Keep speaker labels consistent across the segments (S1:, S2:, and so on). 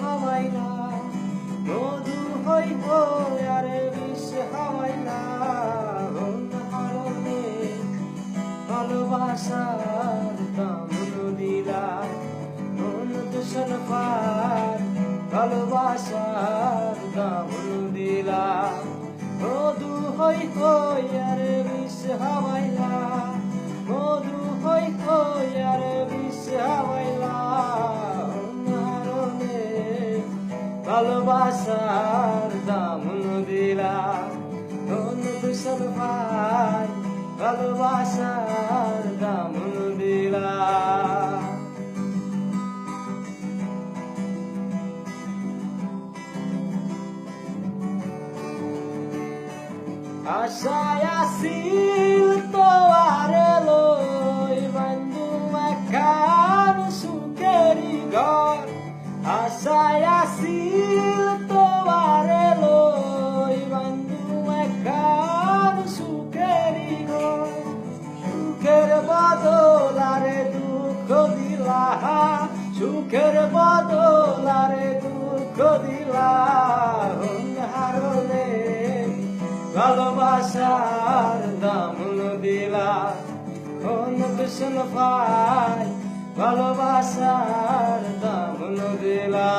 S1: হাওয়াইলা মধু হইব আরে বিষ হাওয়াইলা হারণে ভালোবাসার দাম দিলা মন দূষণ পার ভালোবাসার দাম দিলা মধু হই হই আরে বিষ হাওয়াইলা মধু হই হই আরে বিষ হাওয়াইলা হারণে ভালোবাসার দাম দিলা মন দূষণ পার ভালোবাসার দাম দিলা আশায় আসিল তোয়ারে লই বন্ধু একখান সুখেরি ঘর আশায় আসিল তোয়ারে লই বন্ধু একখান সুখেরি ঘর সুখের বদল আরে দুঃখ দিলা সুখের বদল আরে দুঃখ দিলা হারণে ভালোবাসার দাম দিলা কোন দূষণ পাই ভালোবাসার দাম দিলা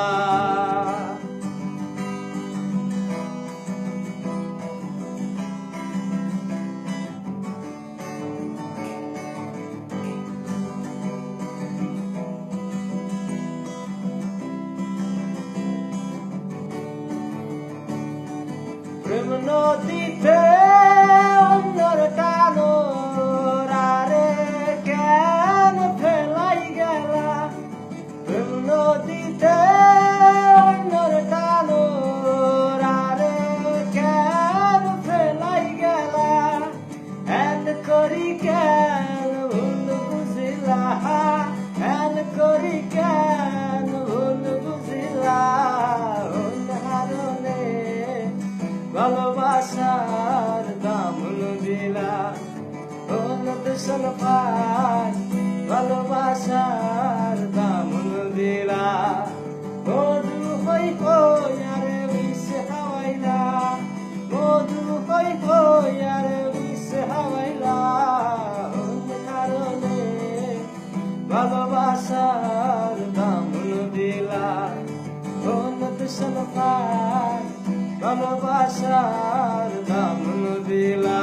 S1: প্রেম নদীতে অন্যর টানো আরে কেন ফেলাই গেলা প্রেম নদীতে অন্যর টানো আরে কেন ফেলাই গেলা এন করি কেন ভুল বুঝিলা এন করি কেন ভুল বুঝিলা ভালোবাসার দাম দিলা কোন দূষণ পাই ভালোবাসার দাম দিলা মধু হই হই আরে বিষ হাওয়াইলা মধু হই হই আরে বিষ হাওয়াইলা কারণে ভালোবাসার দাম দিলা কোন দূষণ পাই ভালোবাসার দাম দিলা।